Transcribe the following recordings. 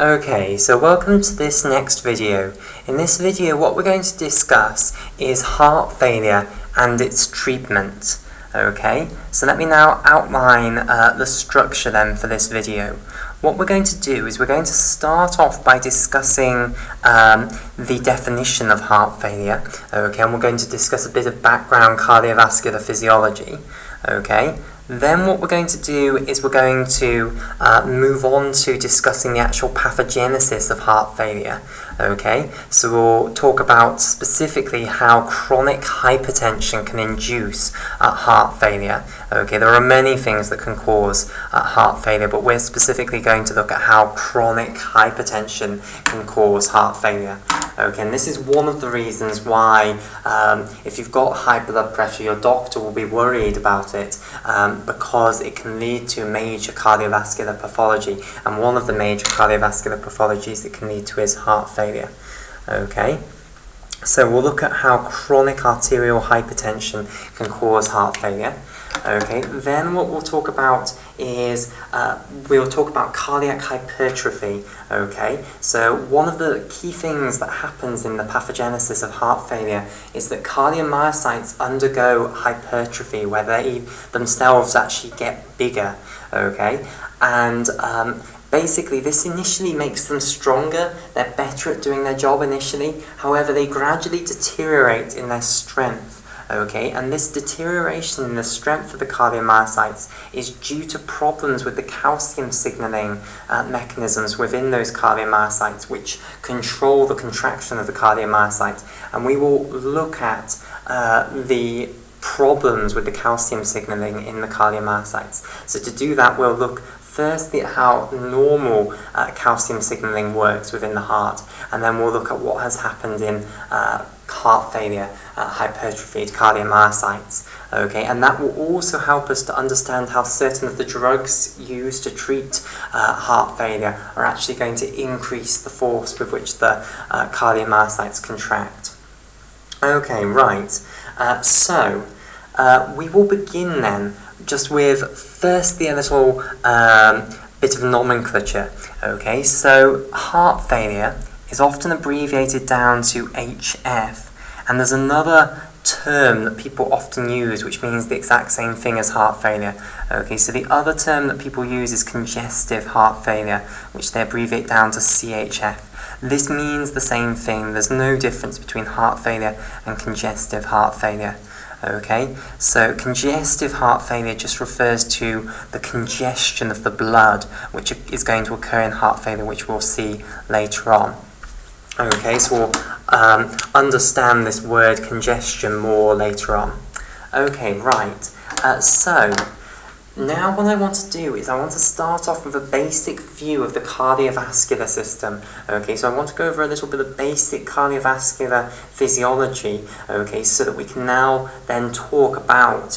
Okay, so welcome to this next video. In this video what we're going to discuss is heart failure and its treatment. Okay, so let me now outline the structure then for this video. What we're going to do is we're going to start off by discussing the definition of heart failure, okay, and we're going to discuss a bit of background cardiovascular physiology, okay. Then what we're going to do is we're going to move on to discussing the actual pathogenesis of heart failure, okay. So we'll talk about specifically how chronic hypertension can induce heart failure, okay. There are many things that can cause heart failure, but we're specifically going to look at how chronic hypertension can cause heart failure, okay. And this is one of the reasons why if you've got high blood pressure, your doctor will be worried about it, because it can lead to major cardiovascular pathology, and one of the major cardiovascular pathologies it can lead to is heart failure. Okay, so we'll look at how chronic arterial hypertension can cause heart failure. Okay, then what we'll talk about is we'll talk about cardiac hypertrophy. Okay, so one of the key things that happens in the pathogenesis of heart failure is that cardiomyocytes undergo hypertrophy, where they themselves actually get bigger. Okay, and basically this initially makes them stronger, they're better at doing their job initially, however they gradually deteriorate in their strength. Okay, and this deterioration in the strength of the cardiomyocytes is due to problems with the calcium signaling mechanisms within those cardiomyocytes, which control the contraction of the cardiomyocytes. And we will look at the problems with the calcium signaling in the cardiomyocytes. So to do that, we'll look firstly at how normal calcium signaling works within the heart, and then we'll look at what has happened in heart failure, hypertrophied cardiomyocytes. Okay, and that will also help us to understand how certain of the drugs used to treat heart failure are actually going to increase the force with which the cardiomyocytes contract. Okay, right. So we will begin then just with firstly a little bit of nomenclature. Okay, so heart failure is often abbreviated down to HF, and there's another term that people often use which means the exact same thing as heart failure. Okay, so the other term that people use is congestive heart failure, which they abbreviate down to CHF. This means the same thing. There's no difference between heart failure and congestive heart failure. Okay, so congestive heart failure just refers to the congestion of the blood, which is going to occur in heart failure, which we'll see later on. Okay, so we'll understand this word congestion more later on. Okay, right. So now what I want to do is I want to start off with a basic view of the cardiovascular system. Okay, so I want to go over a little bit of basic cardiovascular physiology, okay, so that we can now then talk about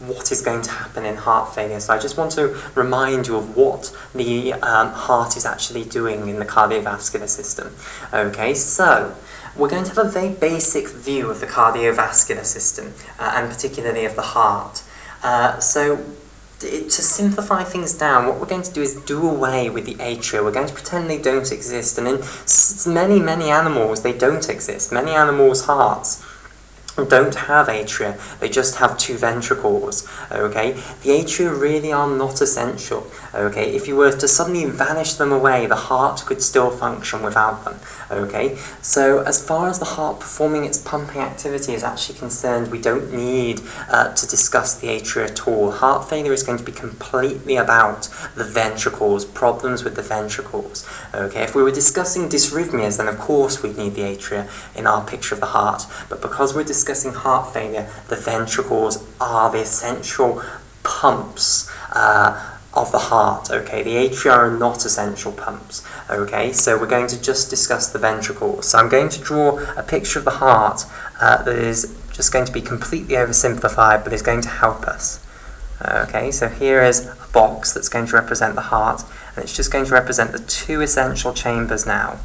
what is going to happen in heart failure. So I just want to remind you of what the heart is actually doing in the cardiovascular system. Okay, so we're going to have a very basic view of the cardiovascular system, and particularly of the heart. So to simplify things down, what we're going to do is do away with the atria. We're going to pretend they don't exist, and in many animals they don't exist. Many animals' hearts don't have atria, they just have two ventricles. Okay, the atria really are not essential. Okay, if you were to suddenly vanish them away, the heart could still function without them. Okay, so as far as the heart performing its pumping activity is actually concerned, we don't need to discuss the atria at all. Heart failure is going to be completely about the ventricles, problems with the ventricles. Okay, if we were discussing dysrhythmias, then of course we'd need the atria in our picture of the heart, but because we're discussing heart failure, the ventricles are the essential pumps of the heart. Okay, the atria are not essential pumps. Okay, so we're going to just discuss the ventricles. So I'm going to draw a picture of the heart that is just going to be completely oversimplified, but is going to help us. Okay, so here is a box that's going to represent the heart, and it's just going to represent the two essential chambers now.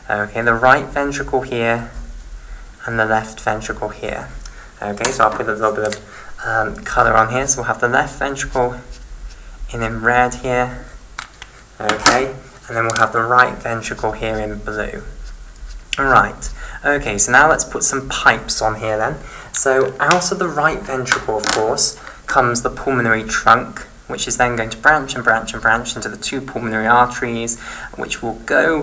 Okay, the right ventricle here and the left ventricle here. Okay, so I'll put a little bit of colour on here. So we'll have the left ventricle in red here, okay, and then we'll have the right ventricle here in blue. Right, okay, so now let's put some pipes on here then. So out of the right ventricle, of course, comes the pulmonary trunk, which is then going to branch and branch and branch into the two pulmonary arteries, which will go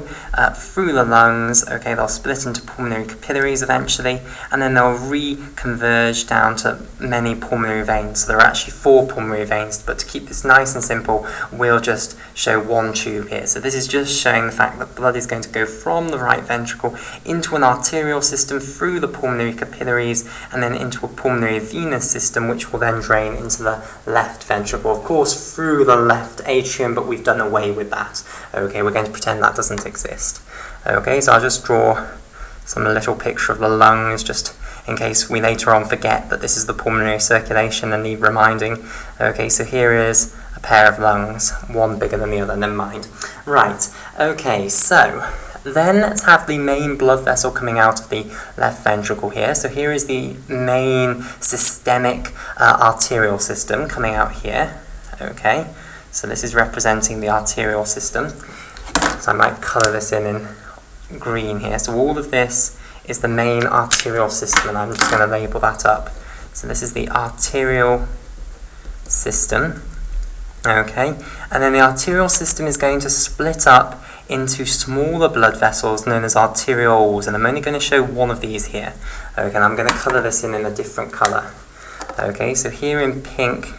through the lungs. Okay, they'll split into pulmonary capillaries eventually, and then they'll reconverge down to many pulmonary veins. So there are actually 4 pulmonary veins, but to keep this nice and simple, we'll just show one tube here. So this is just showing the fact that blood is going to go from the right ventricle into an arterial system, through the pulmonary capillaries, and then into a pulmonary venous system, which will then drain into the left ventricle. Of course, through the left atrium, but we've done away with that. Okay, we're going to pretend that doesn't exist. Okay, so I'll just draw some little picture of the lungs, just in case we later on forget that this is the pulmonary circulation and need reminding. Okay, so here is a pair of lungs, one bigger than the other, never mind. Right, okay, so then let's have the main blood vessel coming out of the left ventricle here. So here is the main systemic arterial system coming out here. Okay, so this is representing the arterial system. So I might colour this in green here. So all of this is the main arterial system, and I'm just going to label that up. So this is the arterial system. Okay, and then the arterial system is going to split up into smaller blood vessels known as arterioles, and I'm only going to show one of these here. Okay, and I'm going to colour this in a different colour. Okay, so here in pink,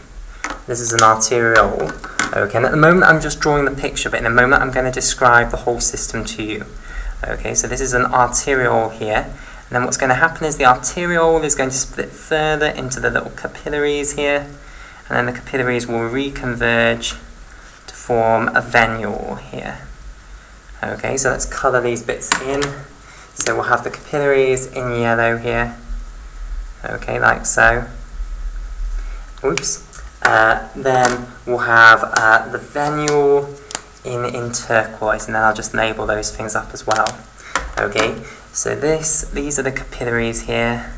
this is an arteriole. Okay, and at the moment I'm just drawing the picture, but in a moment I'm going to describe the whole system to you. Okay, so this is an arteriole here, and then what's going to happen is the arteriole is going to split further into the little capillaries here, and then the capillaries will reconverge to form a venule here. Okay, so let's colour these bits in. So we'll have the capillaries in yellow here. Okay, like so. Oops. Then we'll have the venule in turquoise, and then I'll just label those things up as well. Okay, so these are the capillaries here,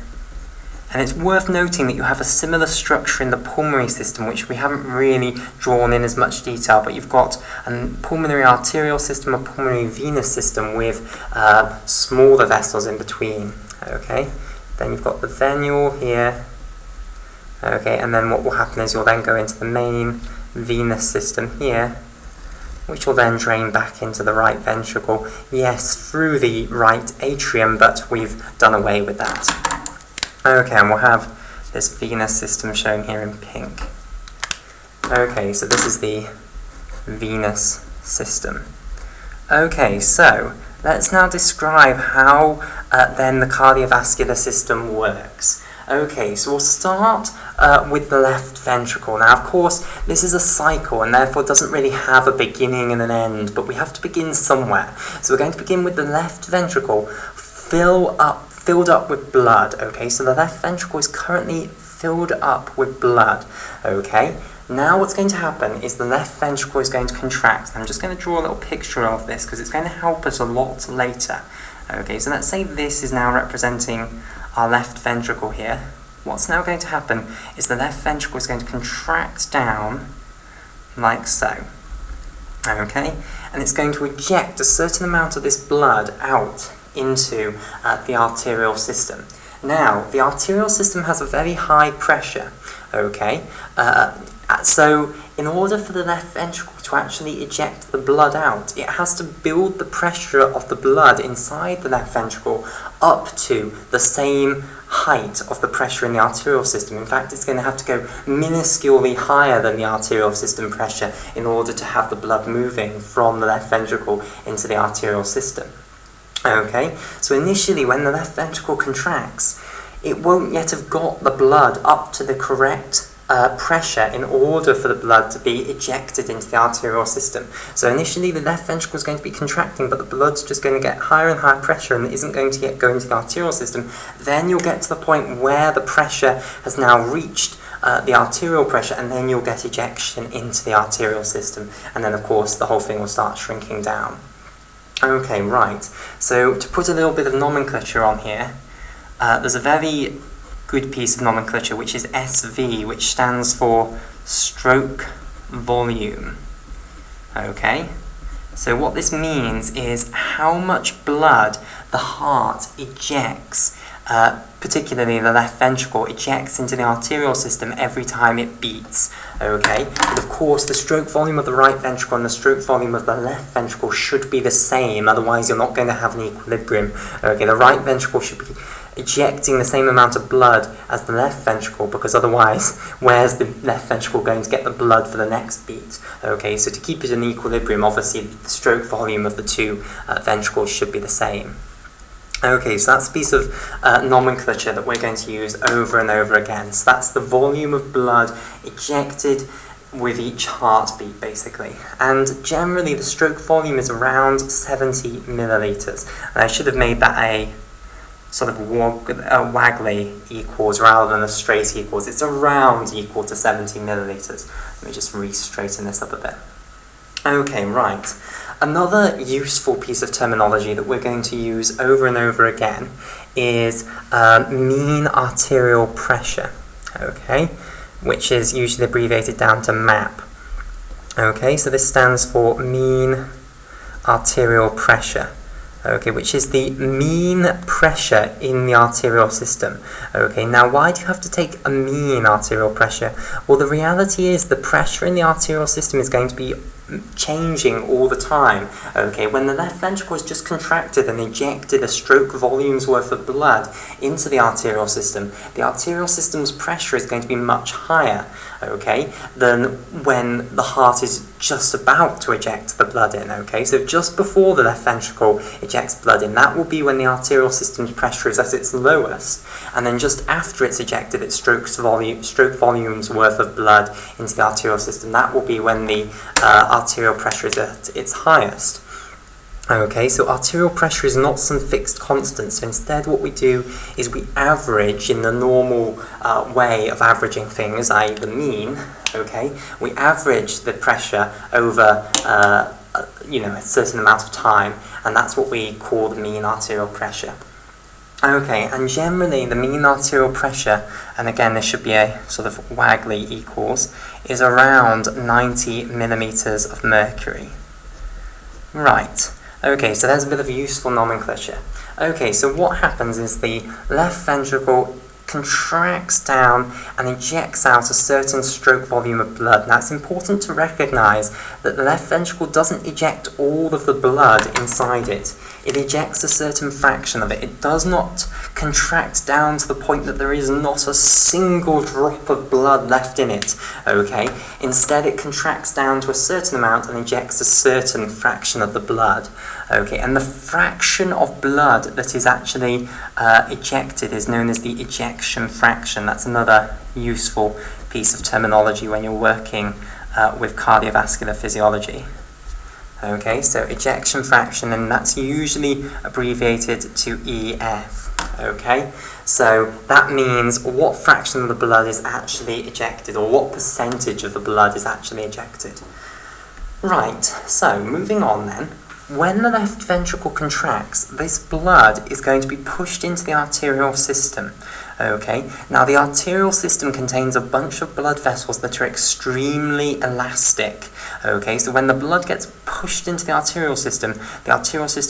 and it's worth noting that you have a similar structure in the pulmonary system, which we haven't really drawn in as much detail, but you've got a pulmonary arterial system, a pulmonary venous system with smaller vessels in between. Okay, then you've got the venule here. Okay, and then what will happen is you'll then go into the main venous system here, which will then drain back into the right ventricle. Yes, through the right atrium, but we've done away with that. Okay, and we'll have this venous system shown here in pink. Okay, so this is the venous system. Okay, so let's now describe how then the cardiovascular system works. Okay, so we'll start with the left ventricle. Now, of course, this is a cycle and therefore doesn't really have a beginning and an end, but we have to begin somewhere. So we're going to begin with the left ventricle filled up with blood. Okay, so the left ventricle is currently filled up with blood. Okay, now what's going to happen is the left ventricle is going to contract. I'm just going to draw a little picture of this because it's going to help us a lot later. Okay, so let's say this is now representing our left ventricle here. What's now going to happen is the left ventricle is going to contract down like so. Okay, and it's going to eject a certain amount of this blood out into the arterial system. Now, the arterial system has a very high pressure. Okay, so in order for the left ventricle to actually eject the blood out, it has to build the pressure of the blood inside the left ventricle up to the same height of the pressure in the arterial system. In fact, it's going to have to go minusculely higher than the arterial system pressure in order to have the blood moving from the left ventricle into the arterial system. Okay, so initially when the left ventricle contracts, it won't yet have got the blood up to the correct pressure in order for the blood to be ejected into the arterial system. So initially the left ventricle is going to be contracting, but the blood's just going to get higher and higher pressure and it isn't going to yet go into the arterial system. Then you'll get to the point where the pressure has now reached the arterial pressure, and then you'll get ejection into the arterial system, and then of course the whole thing will start shrinking down. Okay, right, so to put a little bit of nomenclature on here, there's a very good piece of nomenclature which is SV, which stands for stroke volume. Okay, So what this means is how much blood the heart ejects, particularly the left ventricle, ejects into the arterial system every time it beats, okay? But of course, the stroke volume of the right ventricle and the stroke volume of the left ventricle should be the same, otherwise you're not going to have an equilibrium, okay? The right ventricle should be ejecting the same amount of blood as the left ventricle, because otherwise, where's the left ventricle going to get the blood for the next beat? Okay, so to keep it in equilibrium, obviously the stroke volume of the two ventricles should be the same. Okay, so that's a piece of nomenclature that we're going to use over and over again. So that's the volume of blood ejected with each heartbeat, basically. And generally, the stroke volume is around 70 millilitres. And I should have made that a sort of waggly equals rather than a straight equals. It's around equal to 70 millilitres. Let me just re-straighten this up a bit. Okay, right. Another useful piece of terminology that we're going to use over and over again is mean arterial pressure, okay, which is usually abbreviated down to MAP. Okay, so this stands for mean arterial pressure. Okay, which is the mean pressure in the arterial system. Okay, now why do you have to take a mean arterial pressure? Well, the reality is the pressure in the arterial system is going to be changing all the time. Okay, when the left ventricle is just contracted and ejected a stroke volume's worth of blood into the arterial system's pressure is going to be much higher, okay, than when the heart is just about to eject the blood in. Okay, so just before the left ventricle ejects blood in, that will be when the arterial system's pressure is at its lowest, and then just after it's ejected its stroke volume's worth of blood into the arterial system, that will be when the arterial pressure is at its highest. Okay, so arterial pressure is not some fixed constant, so instead what we do is we average in the normal way of averaging things, i.e. the mean, okay, we average the pressure over a certain amount of time, and that's what we call the mean arterial pressure. Okay, and generally the mean arterial pressure, and again this should be a sort of waggly equals, is around 90 millimeters of mercury. Right, okay, so there's a bit of useful nomenclature. Okay, so what happens is the left ventricle contracts down and ejects out a certain stroke volume of blood. Now it's important to recognise that the left ventricle doesn't eject all of the blood inside it. It ejects a certain fraction of it. It does not contract down to the point that there is not a single drop of blood left in it, okay? Instead it contracts down to a certain amount and ejects a certain fraction of the blood, okay? And the fraction of blood that is actually ejected is known as the ejection fraction. That's another useful piece of terminology when you're working with cardiovascular physiology. Okay, so ejection fraction, and that's usually abbreviated to EF. Okay, so that means what fraction of the blood is actually ejected, or what percentage of the blood is actually ejected. Right, so moving on then. When the left ventricle contracts, this blood is going to be pushed into the arterial system. Okay, now the arterial system contains a bunch of blood vessels that are extremely elastic. Okay, so when the blood gets pushed into the arterial system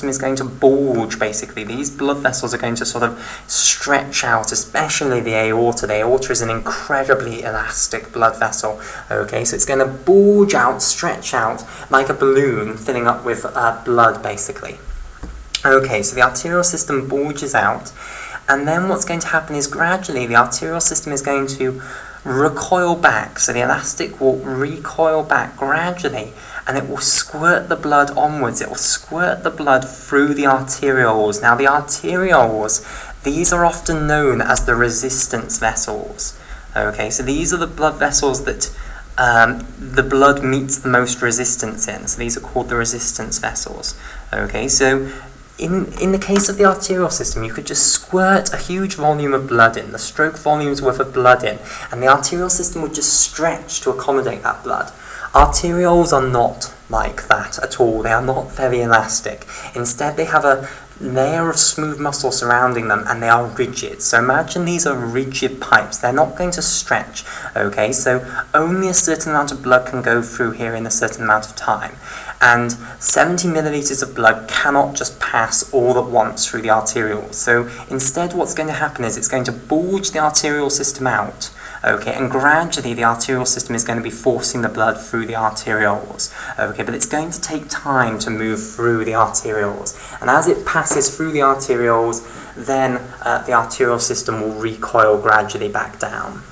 is going to bulge, basically. These blood vessels are going to sort of stretch out, especially the aorta. The aorta is an incredibly elastic blood vessel. Okay, so it's going to bulge out, stretch out, like a balloon filling up with blood, basically. Okay, so the arterial system bulges out, and then what's going to happen is gradually the arterial system is going to recoil back. So the elastic will recoil back gradually, and it will squirt the blood onwards. It will squirt the blood through the arterioles. Now the arterioles, these are often known as the resistance vessels. Okay, so these are the blood vessels that the blood meets the most resistance in. So these are called the resistance vessels. Okay, so in the case of the arterial system, you could just squirt a huge volume of blood in, the stroke volume's worth of blood in, and the arterial system would just stretch to accommodate that blood. Arterioles are not like that at all. They are not very elastic. Instead, they have a layer of smooth muscle surrounding them, and they are rigid. So imagine these are rigid pipes. They're not going to stretch, okay? So only a certain amount of blood can go through here in a certain amount of time. and 70 milliliters of blood cannot just pass all at once through the arterioles. So instead what's going to happen is it's going to bulge the arterial system out, okay, and gradually the arterial system is going to be forcing the blood through the arterioles, okay, but it's going to take time to move through the arterioles, and as it passes through the arterioles, then the arterial system will recoil gradually back down.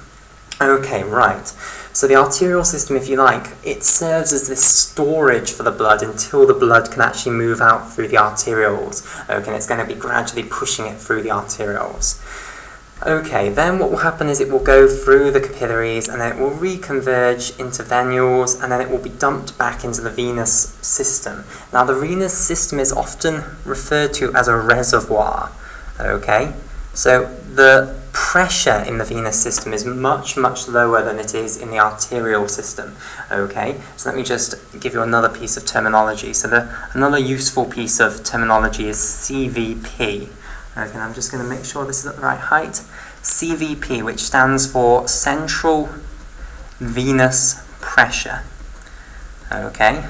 Okay, right. So the arterial system, if you like, it serves as this storage for the blood until the blood can actually move out through the arterioles. Okay, and it's going to be gradually pushing it through the arterioles. Okay, then what will happen is it will go through the capillaries and then it will reconverge into venules and then it will be dumped back into the venous system. Now the venous system is often referred to as a reservoir. Okay, so the pressure in the venous system is much, much lower than it is in the arterial system. Okay, so let me just give you another piece of terminology. So another useful piece of terminology is CVP. Okay, and I'm just going to make sure this is at the right height. CVP, which stands for Central Venous Pressure. Okay,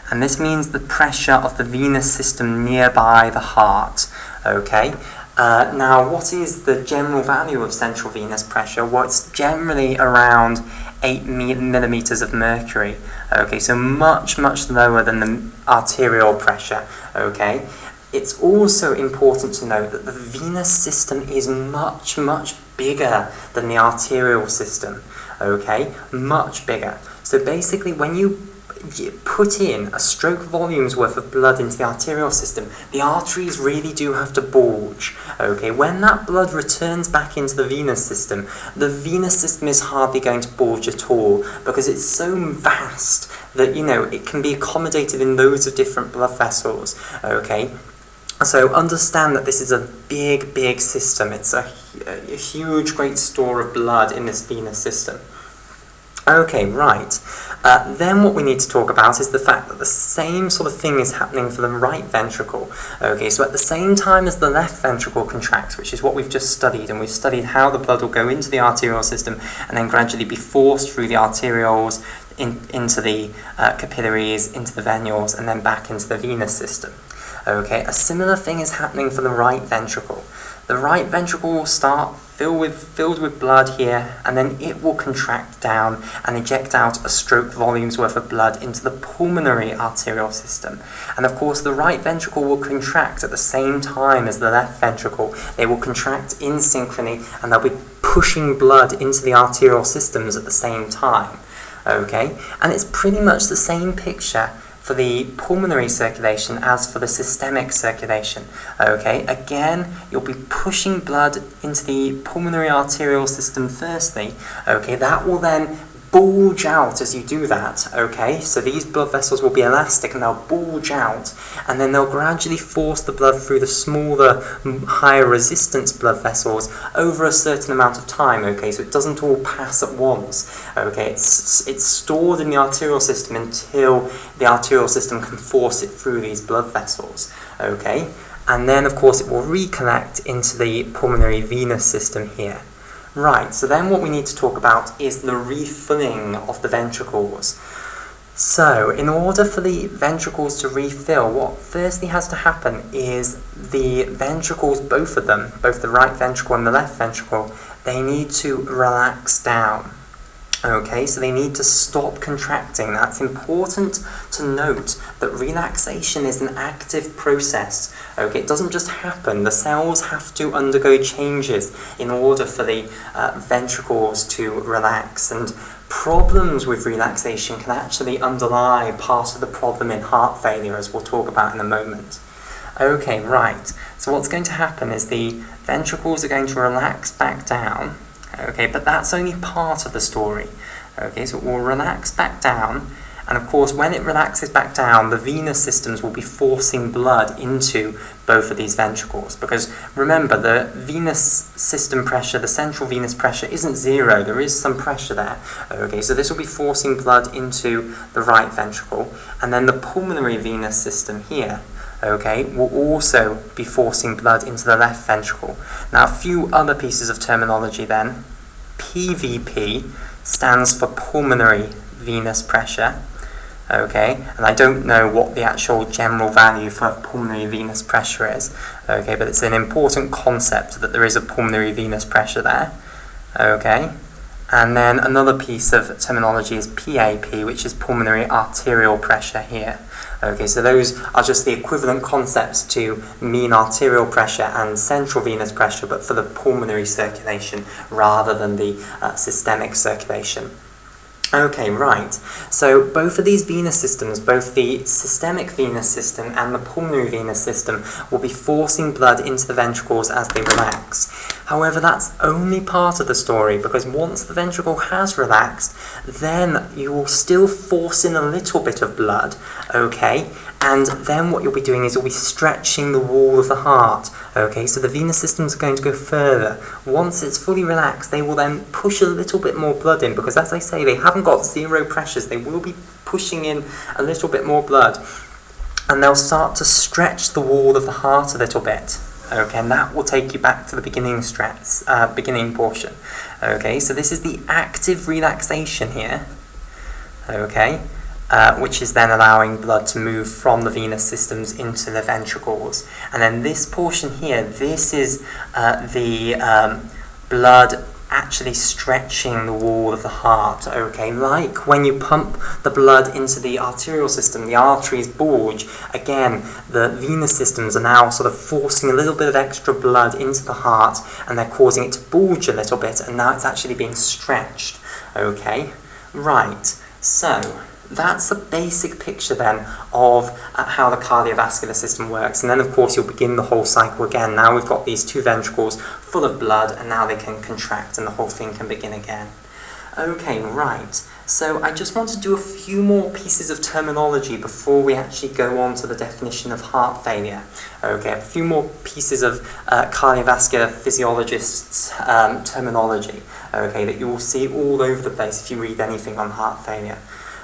and this means the pressure of the venous system nearby the heart. Okay. Now, what is the general value of central venous pressure? Well, it's generally around 8 millimeters of mercury. Okay, so much, much lower than the arterial pressure. Okay, it's also important to note that the venous system is much, much bigger than the arterial system. Okay, much bigger. So basically, when you put in a stroke volume's worth of blood into the arterial system, the arteries really do have to bulge. Okay, when that blood returns back into the venous system is hardly going to bulge at all because it's so vast that, you know, it can be accommodated in loads of different blood vessels. Okay, so understand that this is a big, big system. It's a huge, great store of blood in this venous system. Okay, right. Then what we need to talk about is the fact that the same sort of thing is happening for the right ventricle. Okay, so at the same time as the left ventricle contracts, which is what we've just studied, and we've studied how the blood will go into the arterial system and then gradually be forced through the arterioles into the capillaries, into the venules, and then back into the venous system. Okay, a similar thing is happening for the right ventricle. The right ventricle will start filled with blood here, and then it will contract down and eject out a stroke volume's worth of blood into the pulmonary arterial system. And of course, the right ventricle will contract at the same time as the left ventricle. They will contract in synchrony, and they'll be pushing blood into the arterial systems at the same time. Okay, and it's pretty much the same picture for the pulmonary circulation as for the systemic circulation. Okay, again, you'll be pushing blood into the pulmonary arterial system firstly. Okay, that will then bulge out as you do that. Okay, so these blood vessels will be elastic and they'll bulge out, and then they'll gradually force the blood through the smaller, higher resistance blood vessels over a certain amount of time. Okay, so it doesn't all pass at once. Okay, it's stored in the arterial system until the arterial system can force it through these blood vessels. Okay, and then of course it will recollect into the pulmonary venous system here. Right, so then what we need to talk about is the refilling of the ventricles. So, in order for the ventricles to refill, what firstly has to happen is the ventricles, both of them, both the right ventricle and the left ventricle, they need to relax down. Okay, so they need to stop contracting. That's important to note that relaxation is an active process. Okay, it doesn't just happen. The cells have to undergo changes in order for the ventricles to relax. And problems with relaxation can actually underlie part of the problem in heart failure, as we'll talk about in a moment. Okay, right. So what's going to happen is the ventricles are going to relax back down. Okay, but that's only part of the story. Okay, so it will relax back down, and of course when it relaxes back down, the venous systems will be forcing blood into both of these ventricles, because remember, the venous system pressure, the central venous pressure, isn't zero. There is some pressure there. Okay, so this will be forcing blood into the right ventricle, and then the pulmonary venous system here, okay, will also be forcing blood into the left ventricle. Now, a few other pieces of terminology then. PVP stands for pulmonary venous pressure. okay, and I don't know what the actual general value for pulmonary venous pressure is, okay, but it's an important concept that there is a pulmonary venous pressure there, okay. And then another piece of terminology is PAP, which is pulmonary arterial pressure here. Okay, so those are just the equivalent concepts to mean arterial pressure and central venous pressure, but for the pulmonary circulation rather than the systemic circulation. Okay, right. So both of these venous systems, both the systemic venous system and the pulmonary venous system, will be forcing blood into the ventricles as they relax. However, that's only part of the story, because once the ventricle has relaxed, then you will still force in a little bit of blood, okay? And then what you'll be doing is you'll be stretching the wall of the heart, okay? So the venous systems are going to go further. Once it's fully relaxed, they will then push a little bit more blood in, because as I say, they haven't got zero pressures. They will be pushing in a little bit more blood, and they'll start to stretch the wall of the heart a little bit. Okay, and that will take you back to the beginning portion. Okay, so this is the active relaxation here. Okay, which is then allowing blood to move from the venous systems into the ventricles. And then this portion here, this is the blood actually stretching the wall of the heart, okay, like when you pump the blood into the arterial system, the arteries bulge. Again, the venous systems are now sort of forcing a little bit of extra blood into the heart, and they're causing it to bulge a little bit, and now it's actually being stretched, okay, right. So that's the basic picture then of how the cardiovascular system works. And then of course you'll begin the whole cycle again. Now we've got these two ventricles full of blood, and now they can contract and the whole thing can begin again. Okay, right. So I just want to do a few more pieces of terminology before we actually go on to the definition of heart failure. Okay, a few more pieces of cardiovascular physiologists' terminology, okay, that you will see all over the place if you read anything on heart failure.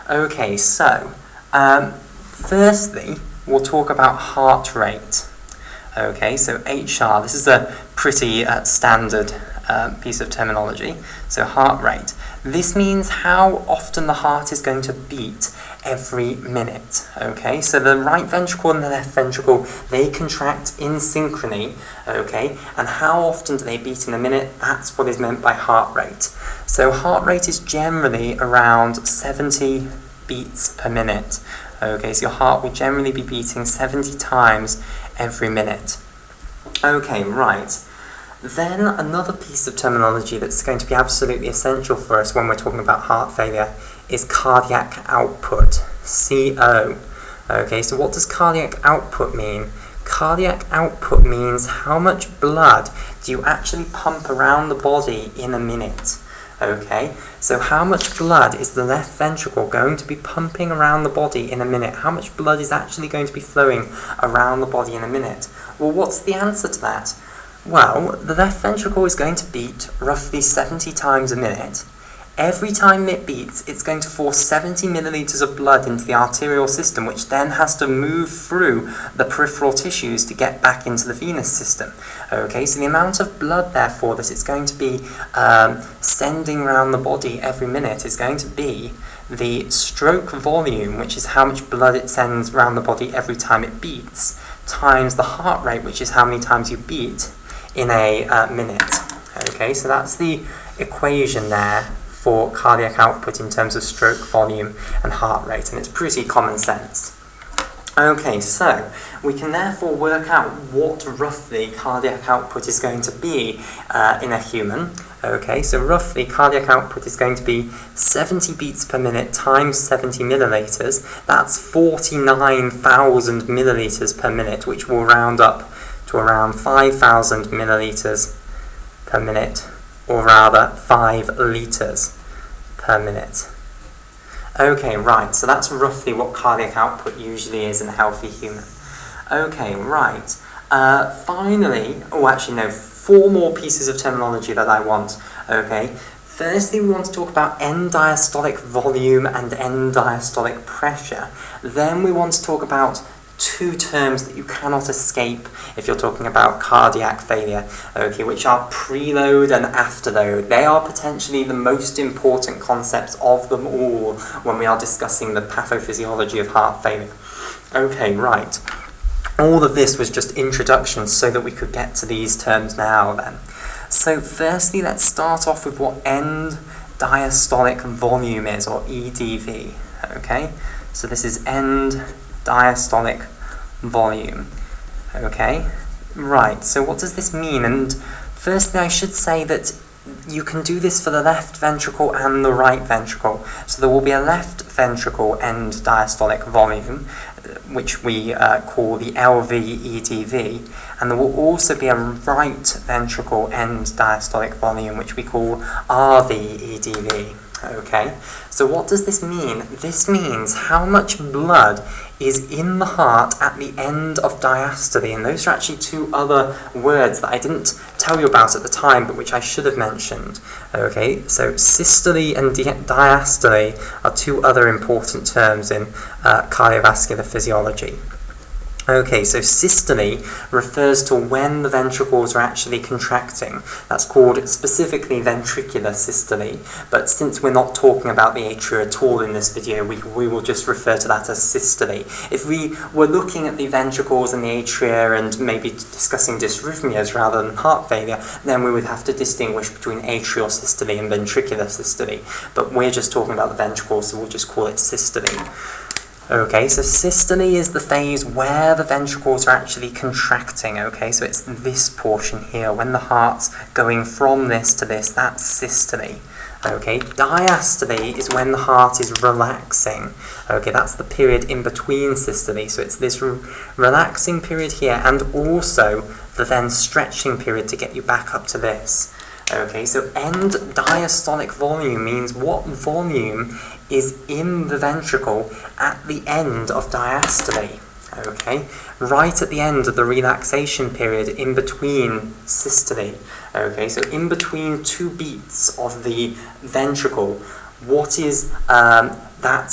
Okay, so firstly, we'll talk about heart rate. Okay, so HR, this is a pretty standard piece of terminology. So heart rate. This means how often the heart is going to beat every minute. Okay, so the right ventricle and the left ventricle, they contract in synchrony. Okay, and how often do they beat in a minute? That's what is meant by heart rate. So heart rate is generally around 70 beats per minute. Okay, so your heart will generally be beating 70 times every minute. Okay, right. Then another piece of terminology that's going to be absolutely essential for us when we're talking about heart failure is cardiac output, CO. Okay, so what does cardiac output mean? Cardiac output means how much blood do you actually pump around the body in a minute. Okay, so how much blood is the left ventricle going to be pumping around the body in a minute? How much blood is actually going to be flowing around the body in a minute? Well, what's the answer to that? Well, the left ventricle is going to beat roughly 70 times a minute. Every time it beats, it's going to force 70 milliliters of blood into the arterial system, which then has to move through the peripheral tissues to get back into the venous system. Okay, so the amount of blood, therefore, that it's going to be sending around the body every minute is going to be the stroke volume, which is how much blood it sends around the body every time it beats, times the heart rate, which is how many times you beat in a minute. Okay, so that's the equation there for cardiac output in terms of stroke volume and heart rate, and it's pretty common sense. Okay, so we can therefore work out what roughly cardiac output is going to be in a human. Okay, so roughly cardiac output is going to be 70 beats per minute times 70 milliliters. That's 49,000 milliliters per minute, which will round up to around 5,000 milliliters per minute, or rather 5 litres per minute. Okay, right, so that's roughly what cardiac output usually is in a healthy human. Okay, right. Finally, actually 4 more pieces of terminology that I want. Okay, firstly we want to talk about end-diastolic volume and end-diastolic pressure. Then we want to talk about two terms that you cannot escape if you're talking about cardiac failure, okay, which are preload and afterload. They are potentially the most important concepts of them all when we are discussing the pathophysiology of heart failure. Okay, right. All of this was just introductions so that we could get to these terms now then. So firstly, let's start off with what end-diastolic volume is, or EDV, okay? So this is end-diastolic volume, okay? Right, so what does this mean? And firstly, I should say that you can do this for the left ventricle and the right ventricle. So there will be a left ventricle end-diastolic volume, which we call the LV-EDV, and there will also be a right ventricle end-diastolic volume, which we call RV-EDV. Okay, so what does this mean? This means how much blood is in the heart at the end of diastole, and those are actually two other words that I didn't tell you about at the time, but which I should have mentioned. Okay, so systole and diastole are two other important terms in cardiovascular physiology. Okay, so systole refers to when the ventricles are actually contracting. That's called specifically ventricular systole, but since we're not talking about the atria at all in this video, we will just refer to that as systole. If we were looking at the ventricles and the atria and maybe discussing dysrhythmias rather than heart failure, then we would have to distinguish between atrial systole and ventricular systole. But we're just talking about the ventricles, so we'll just call it systole. Okay, so systole is the phase where the ventricles are actually contracting, okay, so it's this portion here, when the heart's going from this to this, that's systole. Okay, diastole is when the heart is relaxing, okay, that's the period in between systole, so it's this relaxing period here, and also the then stretching period to get you back up to this. Okay, so end-diastolic volume means what volume is in the ventricle at the end of diastole, okay? Right at the end of the relaxation period in between systole, okay? So in between two beats of the ventricle, what is that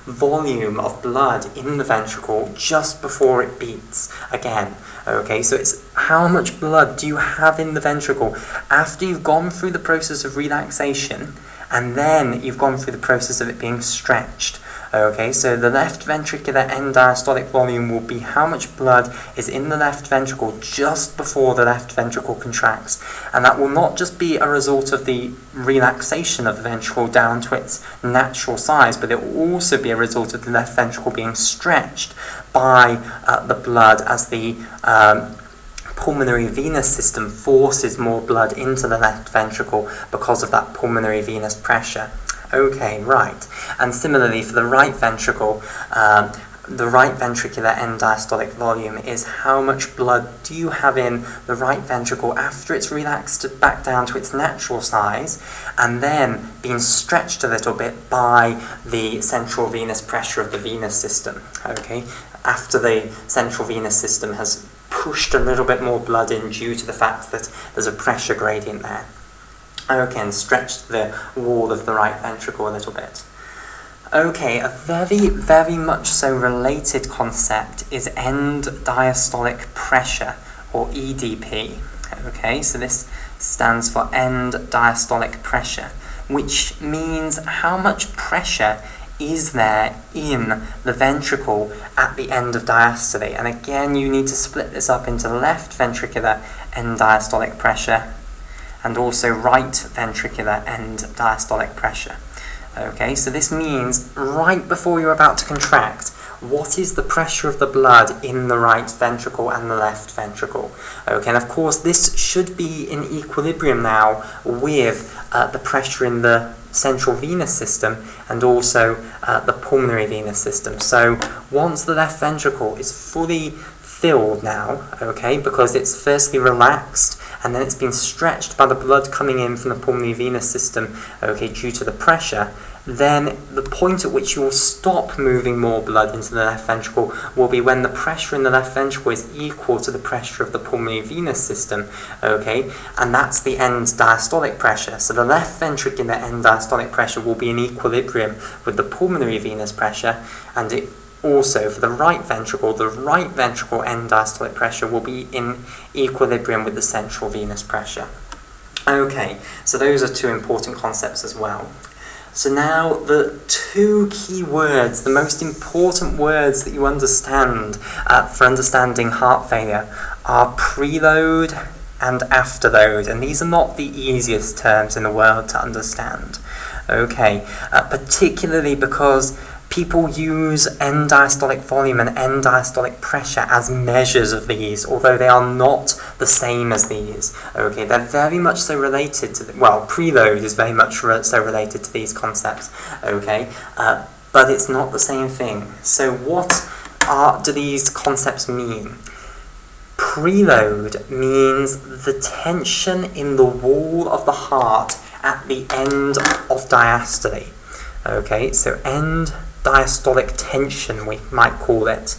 volume of blood in the ventricle just before it beats again? Okay, so it's how much blood do you have in the ventricle after you've gone through the process of relaxation and then you've gone through the process of it being stretched. Okay, so the left ventricular end-diastolic volume will be how much blood is in the left ventricle just before the left ventricle contracts. And that will not just be a result of the relaxation of the ventricle down to its natural size, but it will also be a result of the left ventricle being stretched by the blood as the pulmonary venous system forces more blood into the left ventricle because of that pulmonary venous pressure. Okay, right. And similarly for the right ventricle, the right ventricular end-diastolic volume is how much blood do you have in the right ventricle after it's relaxed back down to its natural size and then being stretched a little bit by the central venous pressure of the venous system. Okay, after the central venous system has pushed a little bit more blood in due to the fact that there's a pressure gradient there. Okay, and stretched the wall of the right ventricle a little bit. Okay, a very, very much so related concept is end-diastolic pressure, or EDP. Okay, so this stands for end-diastolic pressure, which means how much pressure is there in the ventricle at the end of diastole. And again, you need to split this up into left ventricular end-diastolic pressure and also right ventricular end-diastolic pressure. Okay, so this means right before you're about to contract, what is the pressure of the blood in the right ventricle and the left ventricle? Okay, and of course this should be in equilibrium now with the pressure in the central venous system and also the pulmonary venous system. So once the left ventricle is fully filled now, okay, because it's firstly relaxed and then it's been stretched by the blood coming in from the pulmonary venous system, okay, due to the pressure, then the point at which you will stop moving more blood into the left ventricle will be when the pressure in the left ventricle is equal to the pressure of the pulmonary venous system, okay, and that's the end-diastolic pressure. So the left ventricular end-diastolic pressure will be in equilibrium with the pulmonary venous pressure, and it also for the right ventricle end-diastolic pressure will be in equilibrium with the central venous pressure. Okay, so those are two important concepts as well. So now the two key words, the most important words that you understand for understanding heart failure are preload and afterload, and these are not the easiest terms in the world to understand. Okay, particularly because people use end-diastolic volume and end-diastolic pressure as measures of these, although they are not the same as these. Okay, they're very much so related to, preload is very much so related to these concepts. Okay, but it's not the same thing. So what do these concepts mean? Preload means the tension in the wall of the heart at the end of diastole. Okay, so end-diastolic tension, we might call it.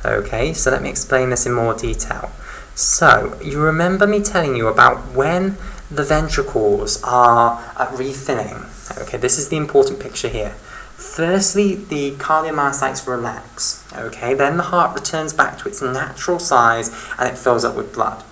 Okay, so let me explain this in more detail. So, you remember me telling you about when the ventricles are refilling. Okay, this is the important picture here. Firstly, the cardiomyocytes relax. Okay, then the heart returns back to its natural size and it fills up with blood.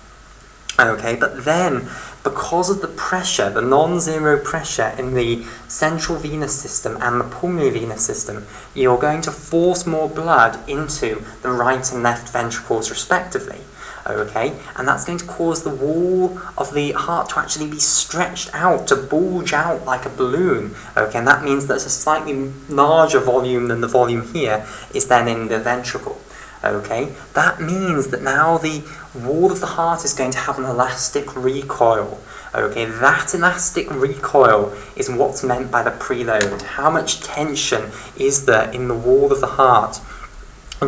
Okay, but then, because of the pressure, the non-zero pressure in the central venous system and the pulmonary venous system, you're going to force more blood into the right and left ventricles respectively. Okay, and that's going to cause the wall of the heart to actually be stretched out, to bulge out like a balloon. Okay, and that means that a slightly larger volume than the volume here is then in the ventricle. Okay, that means that now the wall of the heart is going to have an elastic recoil. Okay, that elastic recoil is what's meant by the preload. How much tension is there in the wall of the heart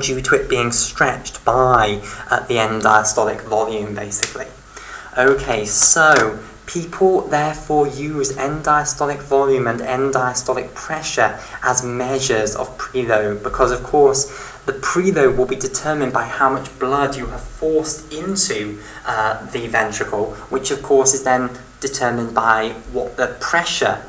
due to it being stretched by the end-diastolic volume, basically. Okay, so people therefore use end-diastolic volume and end-diastolic pressure as measures of preload because, of course, the preload will be determined by how much blood you have forced into the ventricle, which of course is then determined by what the pressure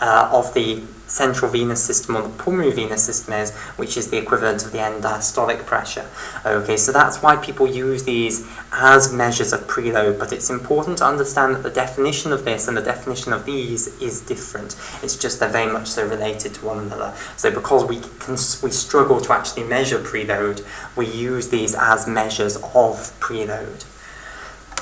of the central venous system or the pulmonary venous system is, which is the equivalent of the end-diastolic pressure. Okay, so that's why people use these as measures of preload, but it's important to understand that the definition of this and the definition of these is different. It's just they're very much so related to one another. So because we struggle to actually measure preload, we use these as measures of preload.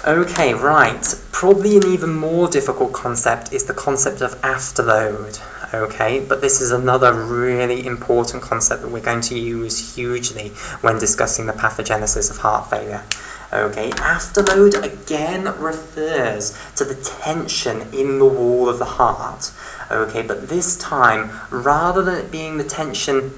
Okay, right. Probably an even more difficult concept is the concept of afterload. Okay, but this is another really important concept that we're going to use hugely when discussing the pathogenesis of heart failure. Okay, afterload again refers to the tension in the wall of the heart. Okay, but this time, rather than it being the tension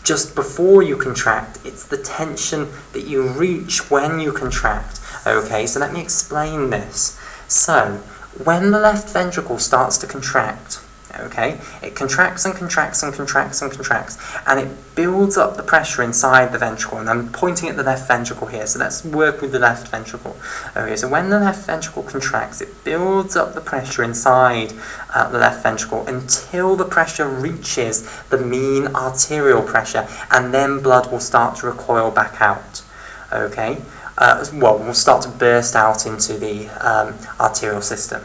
just before you contract, it's the tension that you reach when you contract. Okay, so let me explain this. So, when the left ventricle starts to contract, okay, it contracts and contracts and contracts and contracts, and it builds up the pressure inside the ventricle, and I'm pointing at the left ventricle here, so let's work with the left ventricle. Okay, so when the left ventricle contracts, it builds up the pressure inside the left ventricle until the pressure reaches the mean arterial pressure, and then blood will start to recoil back out. Okay, will start to burst out into the arterial system.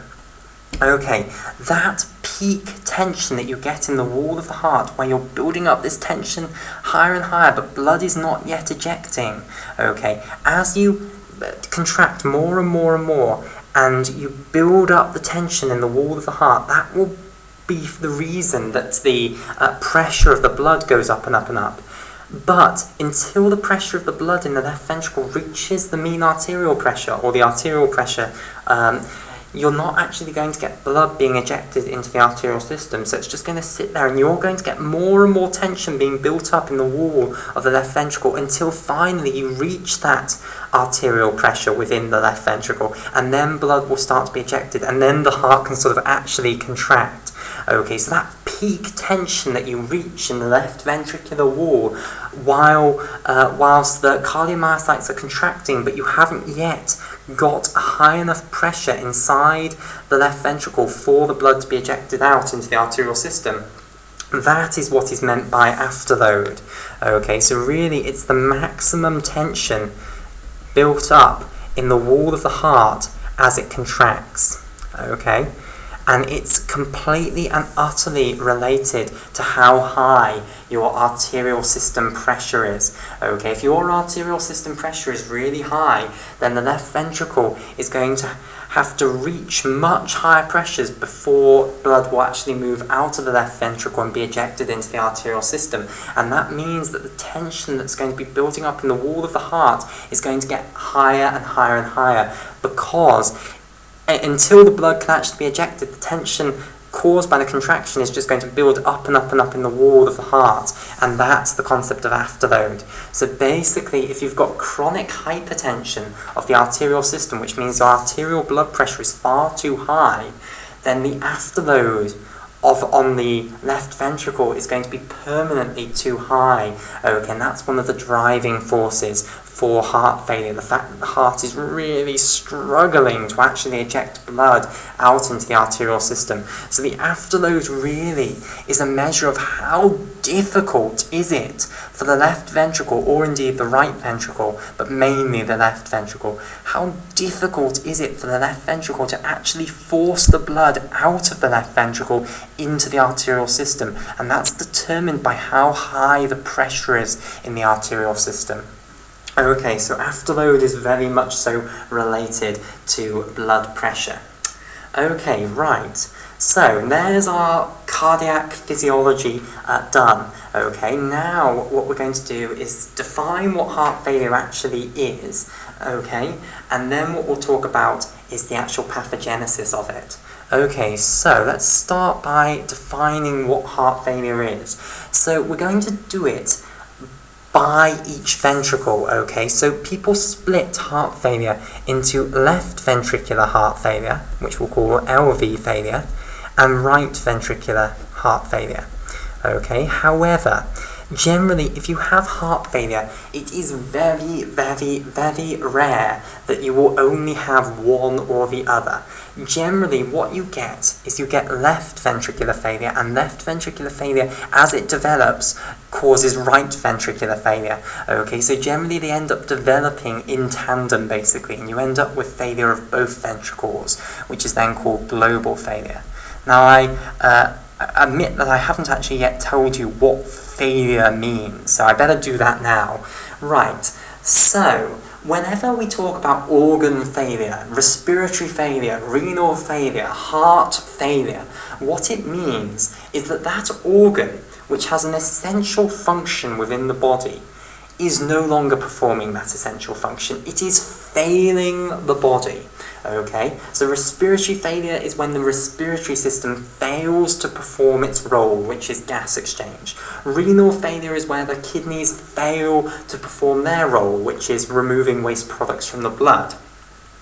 Okay, that peak tension that you get in the wall of the heart, where you're building up this tension higher and higher, but blood is not yet ejecting. Okay, as you contract more and more and more, and you build up the tension in the wall of the heart, that will be the reason that the pressure of the blood goes up and up and up. But until the pressure of the blood in the left ventricle reaches the mean arterial pressure, or the arterial pressure, you're not actually going to get blood being ejected into the arterial system, so it's just going to sit there, and you're going to get more and more tension being built up in the wall of the left ventricle until finally you reach that arterial pressure within the left ventricle, and then blood will start to be ejected, and then the heart can sort of actually contract. Okay, so that peak tension that you reach in the left ventricular wall whilst the cardiomyocytes are contracting, but you haven't yet got a high enough pressure inside the left ventricle for the blood to be ejected out into the arterial system. That is what is meant by afterload. Okay, so really it's the maximum tension built up in the wall of the heart as it contracts. Okay, and it's completely and utterly related to how high your arterial system pressure is. Okay, if your arterial system pressure is really high, then the left ventricle is going to have to reach much higher pressures before blood will actually move out of the left ventricle and be ejected into the arterial system. And that means that the tension that's going to be building up in the wall of the heart is going to get higher and higher and higher, because until the blood can actually be ejected, the tension caused by the contraction is just going to build up and up and up in the wall of the heart, and that's the concept of afterload. So basically, if you've got chronic hypertension of the arterial system, which means your arterial blood pressure is far too high, then the afterload on the left ventricle is going to be permanently too high. Okay, and that's one of the driving forces for heart failure, the fact that the heart is really struggling to actually eject blood out into the arterial system. So the afterload really is a measure of how difficult is it for the left ventricle, or indeed the right ventricle, but mainly the left ventricle, how difficult is it for the left ventricle to actually force the blood out of the left ventricle into the arterial system, and that's determined by how high the pressure is in the arterial system. Okay, so afterload is very much so related to blood pressure. Okay, right. So there's our cardiac physiology done. Okay, now what we're going to do is define what heart failure actually is. Okay, and then what we'll talk about is the actual pathogenesis of it. Okay, so let's start by defining what heart failure is. So we're going to do it by each ventricle. Okay, so people split heart failure into left ventricular heart failure, which we'll call LV failure, and right ventricular heart failure. Okay, however, generally, if you have heart failure, it is very, very, very rare that you will only have one or the other. Generally, what you get is you get left ventricular failure, and left ventricular failure, as it develops, causes right ventricular failure. Okay, so generally they end up developing in tandem, basically, and you end up with failure of both ventricles, which is then called global failure. Now, I admit that I haven't actually yet told you what failure means, so I better do that now. Right, so whenever we talk about organ failure, respiratory failure, renal failure, heart failure, what it means is that that organ, which has an essential function within the body, is no longer performing that essential function. It is failing the body. Okay, so respiratory failure is when the respiratory system fails to perform its role, which is gas exchange. Renal failure is where the kidneys fail to perform their role, which is removing waste products from the blood.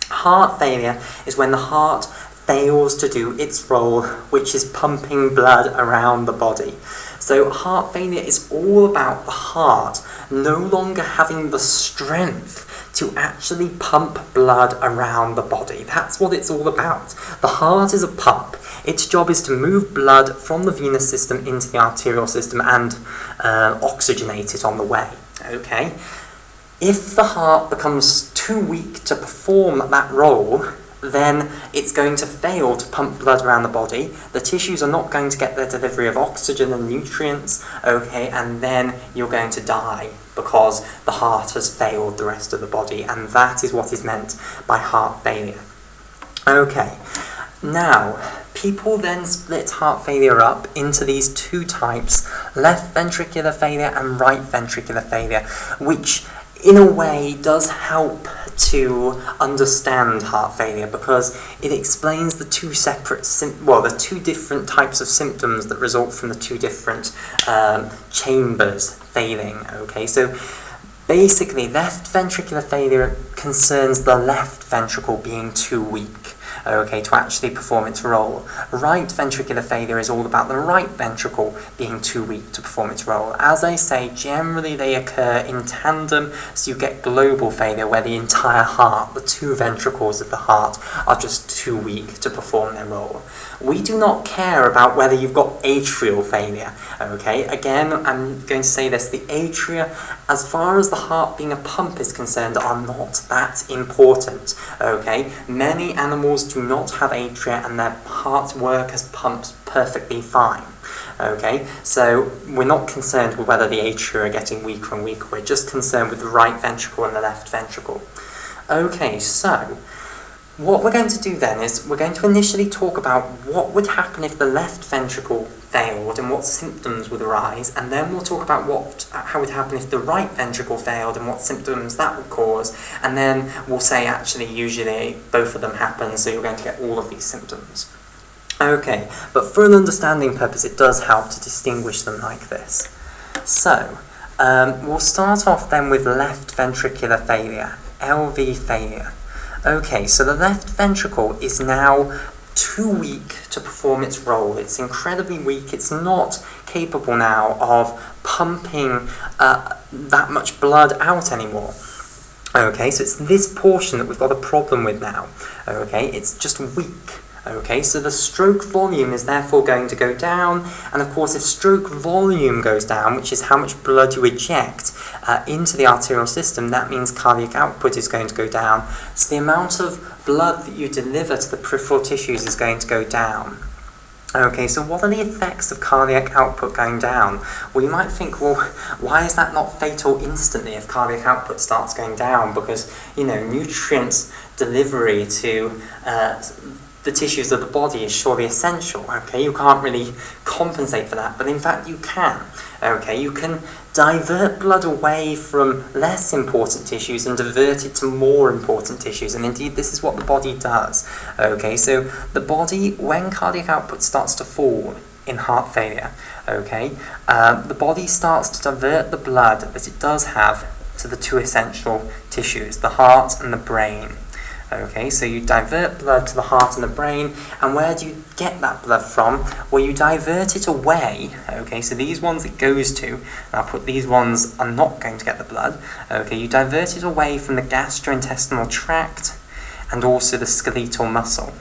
Heart failure is when the heart fails to do its role, which is pumping blood around the body. So heart failure is all about the heart no longer having the strength to actually pump blood around the body. That's what it's all about. The heart is a pump. Its job is to move blood from the venous system into the arterial system and oxygenate it on the way. Okay? If the heart becomes too weak to perform that role, then it's going to fail to pump blood around the body. The tissues are not going to get their delivery of oxygen and nutrients, okay, and then you're going to die because the heart has failed the rest of the body, and that is what is meant by heart failure. Okay, now, people then split heart failure up into these two types, left ventricular failure and right ventricular failure, which in a way does help to understand heart failure because it explains the two two different types of symptoms that result from the two different chambers failing. Okay, so basically left ventricular failure concerns the left ventricle being too weak. okay, to actually perform its role. Right ventricular failure is all about the right ventricle being too weak to perform its role. As I say, generally they occur in tandem, so you get global failure where the entire heart, the two ventricles of the heart, are just too weak to perform their role. We do not care about whether you've got atrial failure, okay? Again, I'm going to say this, the atria, as far as the heart being a pump is concerned, are not that important, okay? Many animals do not have atria and their hearts work as pumps perfectly fine. Okay, so we're not concerned with whether the atria are getting weaker and weaker, we're just concerned with the right ventricle and the left ventricle. Okay, so what we're going to do then is we're going to initially talk about what would happen if the left ventricle failed and what symptoms would arise, and then we'll talk about how it would happen if the right ventricle failed and what symptoms that would cause, and then we'll say actually usually both of them happen, so you're going to get all of these symptoms. Okay, but for an understanding purpose it does help to distinguish them like this. So, we'll start off then with left ventricular failure, LV failure. Okay, so the left ventricle is now too weak to perform its role. It's incredibly weak. It's not capable now of pumping that much blood out anymore. Okay, so it's this portion that we've got a problem with now. Okay, it's just weak. Okay, so the stroke volume is therefore going to go down, and of course if stroke volume goes down, which is how much blood you eject into the arterial system, that means cardiac output is going to go down. So the amount of blood that you deliver to the peripheral tissues is going to go down. Okay, so what are the effects of cardiac output going down? Well, you might think, well, why is that not fatal instantly if cardiac output starts going down? Because, you know, nutrients delivery to the tissues of the body is surely essential, okay? You can't really compensate for that, but in fact you can, okay? You can divert blood away from less important tissues and divert it to more important tissues, and indeed this is what the body does, okay? So the body, when cardiac output starts to fall in heart failure, okay, the body starts to divert the blood that it does have to the two essential tissues, the heart and the brain. Okay, so you divert blood to the heart and the brain, and where do you get that blood from? Well, you divert it away, okay, so these ones it goes to, and I'll put these ones are not going to get the blood, okay, you divert it away from the gastrointestinal tract and also the skeletal muscle,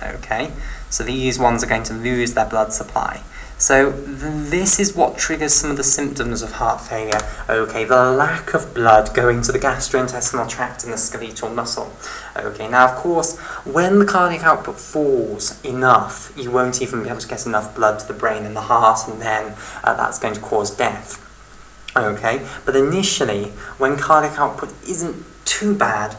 okay, so these ones are going to lose their blood supply. So this is what triggers some of the symptoms of heart failure, okay, the lack of blood going to the gastrointestinal tract and the skeletal muscle. Okay, now of course, when the cardiac output falls enough, you won't even be able to get enough blood to the brain and the heart, and then that's going to cause death. Okay, but initially, when cardiac output isn't too bad,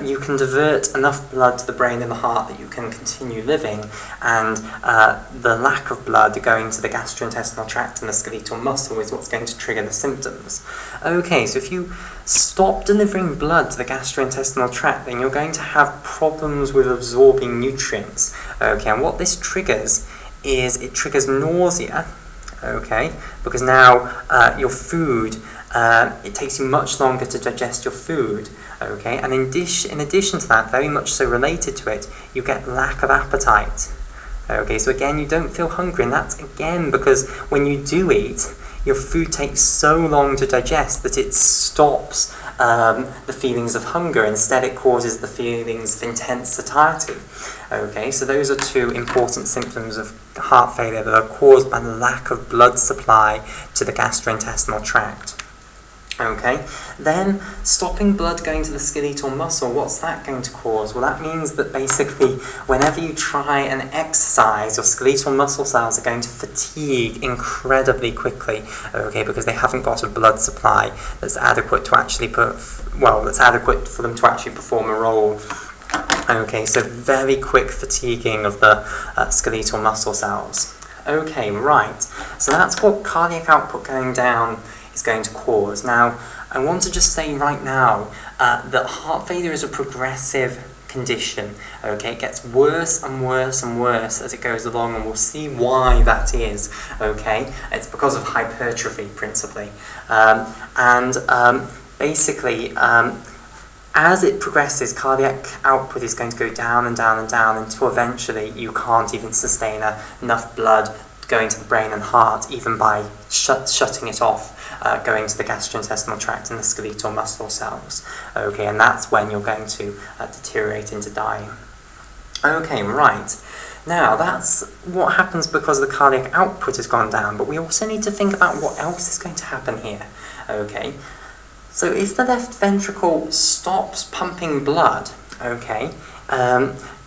you can divert enough blood to the brain and the heart that you can continue living, and the lack of blood going to the gastrointestinal tract and the skeletal muscle is what's going to trigger the symptoms. Okay, so if you stop delivering blood to the gastrointestinal tract, then you're going to have problems with absorbing nutrients. Okay, and what this triggers is it triggers nausea, okay, because now your food, it takes you much longer to digest your food, okay, and in addition to that, very much so related to it, you get lack of appetite. Okay, so again, you don't feel hungry, and that's again because when you do eat, your food takes so long to digest that it stops the feelings of hunger. Instead, it causes the feelings of intense satiety. Okay, so those are two important symptoms of heart failure that are caused by the lack of blood supply to the gastrointestinal tract. Okay, then stopping blood going to the skeletal muscle, what's that going to cause? Well, that means that basically whenever you try and exercise, your skeletal muscle cells are going to fatigue incredibly quickly, okay, because they haven't got a blood supply that's adequate to actually that's adequate for them to actually perform a role. Okay, so very quick fatiguing of the skeletal muscle cells. Okay, right, so that's what cardiac output going down is going to cause. Now, I want to just say right now that heart failure is a progressive condition. Okay, it gets worse and worse and worse as it goes along, and we'll see why that is. Okay, it's because of hypertrophy principally, basically as it progresses, cardiac output is going to go down and down and down until eventually you can't even sustain enough blood going to the brain and heart, even by shutting it off, going to the gastrointestinal tract and the skeletal muscle cells. Okay, and that's when you're going to deteriorate into dying. Okay, right. Now, that's what happens because the cardiac output has gone down, but we also need to think about what else is going to happen here. Okay, so if the left ventricle stops pumping blood, okay,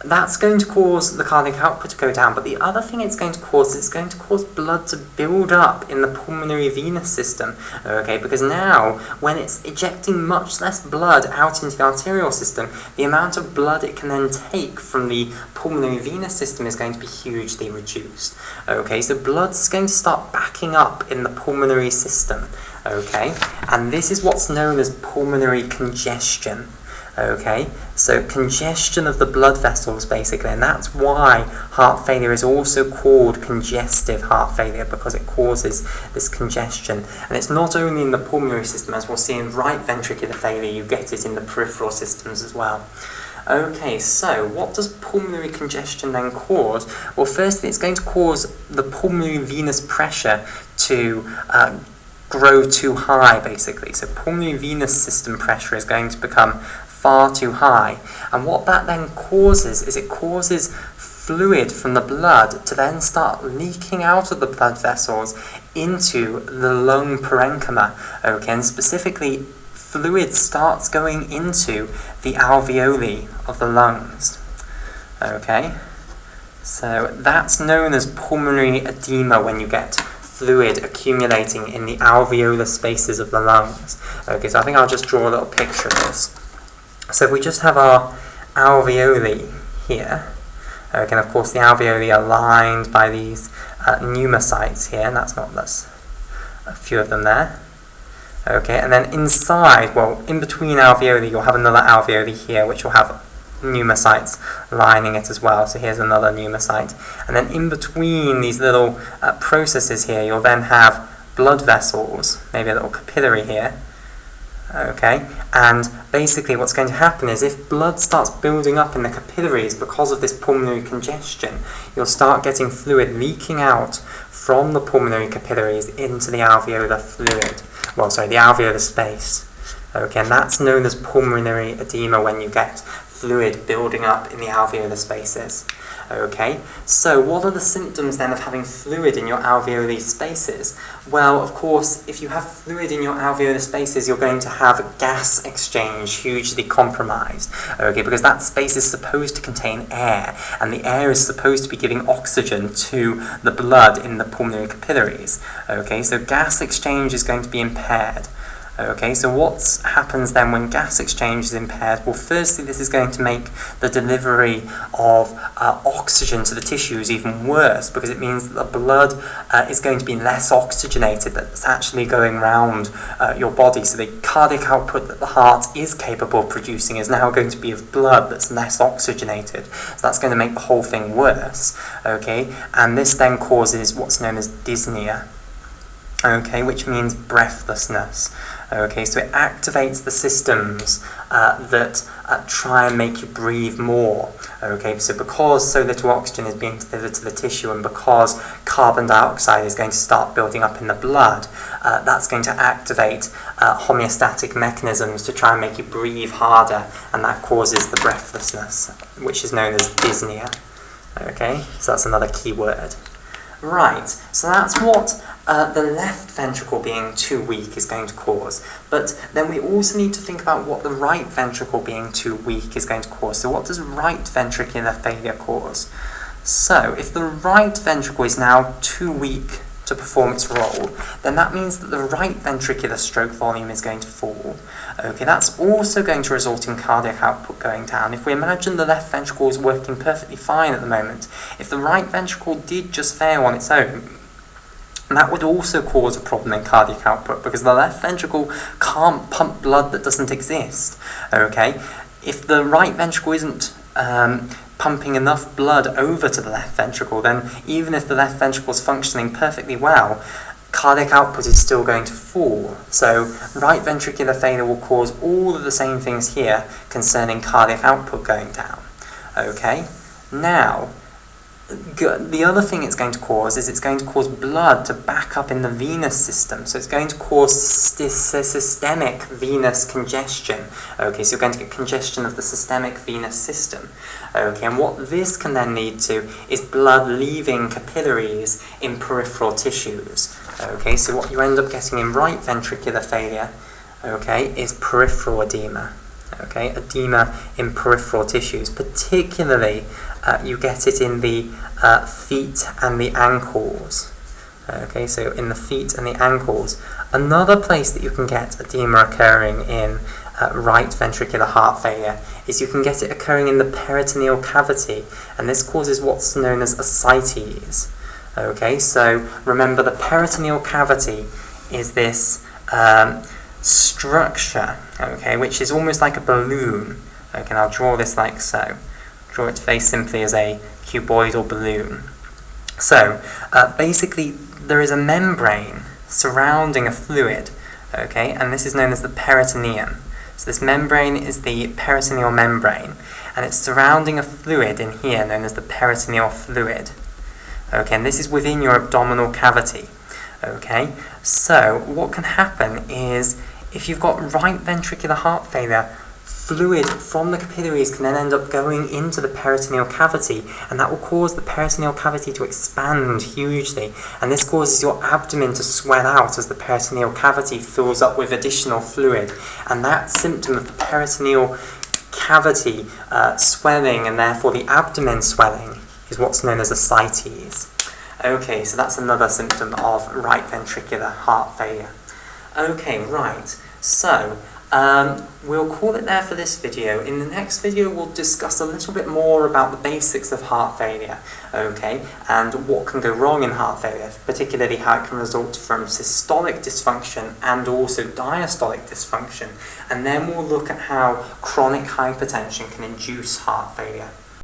that's going to cause the cardiac output to go down, but the other thing it's going to cause is it's going to cause blood to build up in the pulmonary venous system, okay, because now when it's ejecting much less blood out into the arterial system, the amount of blood it can then take from the pulmonary venous system is going to be hugely reduced. Okay, so blood's going to start backing up in the pulmonary system, okay, and this is what's known as pulmonary congestion. Okay, so congestion of the blood vessels basically, and that's why heart failure is also called congestive heart failure, because it causes this congestion. And it's not only in the pulmonary system, as we'll see in right ventricular failure, you get it in the peripheral systems as well. Okay, so what does pulmonary congestion then cause? Well, firstly, it's going to cause the pulmonary venous pressure to grow too high, basically. So pulmonary venous system pressure is going to become far too high, and what that then causes is it causes fluid from the blood to then start leaking out of the blood vessels into the lung parenchyma, okay, and specifically fluid starts going into the alveoli of the lungs, okay, so that's known as pulmonary edema when you get fluid accumulating in the alveolar spaces of the lungs. Okay, so I think I'll just draw a little picture of this. So if we just have our alveoli here, okay, and of course the alveoli are lined by these pneumocytes here, and that's a few of them there. Okay, and then inside, well, in between alveoli, you'll have another alveoli here, which will have pneumocytes lining it as well. So here's another pneumocyte. And then in between these little processes here, you'll then have blood vessels, maybe a little capillary here. Okay, and basically what's going to happen is if blood starts building up in the capillaries because of this pulmonary congestion, you'll start getting fluid leaking out from the pulmonary capillaries into the alveolar fluid. Well, sorry, the alveolar space. Okay, and that's known as pulmonary edema when you get fluid building up in the alveolar spaces. Okay, so what are the symptoms then of having fluid in your alveolar spaces? Well, of course, if you have fluid in your alveolar spaces, you're going to have gas exchange hugely compromised, okay, because that space is supposed to contain air, and the air is supposed to be giving oxygen to the blood in the pulmonary capillaries, okay, so gas exchange is going to be impaired. Okay, so what happens then when gas exchange is impaired? Well, firstly, this is going to make the delivery of oxygen to the tissues even worse, because it means that the blood is going to be less oxygenated, that's actually going around your body. So the cardiac output that the heart is capable of producing is now going to be of blood that's less oxygenated. So that's going to make the whole thing worse. Okay, and this then causes what's known as dyspnea. Okay, which means breathlessness. Okay, so it activates the systems that try and make you breathe more. Okay, so because so little oxygen is being delivered to the tissue, and because carbon dioxide is going to start building up in the blood, that's going to activate homeostatic mechanisms to try and make you breathe harder, and that causes the breathlessness, which is known as dyspnea. Okay, so that's another key word. Right, so that's what the left ventricle being too weak is going to cause. But then we also need to think about what the right ventricle being too weak is going to cause. So what does right ventricular failure cause? So if the right ventricle is now too weak to perform its role, then that means that the right ventricular stroke volume is going to fall. Okay, that's also going to result in cardiac output going down. If we imagine the left ventricle is working perfectly fine at the moment, if the right ventricle did just fail on its own, that would also cause a problem in cardiac output, because the left ventricle can't pump blood that doesn't exist. Okay, if the right ventricle isn't pumping enough blood over to the left ventricle, then even if the left ventricle is functioning perfectly well, cardiac output is still going to fall. So right ventricular failure will cause all of the same things here concerning cardiac output going down. Okay, now the other thing it's going to cause is it's going to cause blood to back up in the venous system. So it's going to cause systemic venous congestion. Okay, so you're going to get congestion of the systemic venous system. Okay, and what this can then lead to is blood leaving capillaries in peripheral tissues. Okay, so what you end up getting in right ventricular failure, okay, is peripheral edema. Okay, edema in peripheral tissues, particularly you get it in the feet and the ankles. Okay, so in the feet and the ankles. Another place that you can get edema occurring in right ventricular heart failure is you can get it occurring in the peritoneal cavity, and this causes what's known as ascites. Okay, so remember the peritoneal cavity is this structure, okay, which is almost like a balloon. Okay, and I'll draw this like so. Draw it very simply as a cuboidal balloon. So, basically, there is a membrane surrounding a fluid, okay, and this is known as the peritoneum. So this membrane is the peritoneal membrane, and it's surrounding a fluid in here known as the peritoneal fluid. Okay, and this is within your abdominal cavity. Okay, so what can happen is if you've got right ventricular heart failure, fluid from the capillaries can then end up going into the peritoneal cavity, and that will cause the peritoneal cavity to expand hugely, and this causes your abdomen to swell out as the peritoneal cavity fills up with additional fluid, and that symptom of the peritoneal cavity swelling and therefore the abdomen swelling is what's known as ascites. Okay, so that's another symptom of right ventricular heart failure. Okay, right, so we'll call it there for this video. In the next video we'll discuss a little bit more about the basics of heart failure, okay, and what can go wrong in heart failure, particularly how it can result from systolic dysfunction and also diastolic dysfunction, and then we'll look at how chronic hypertension can induce heart failure.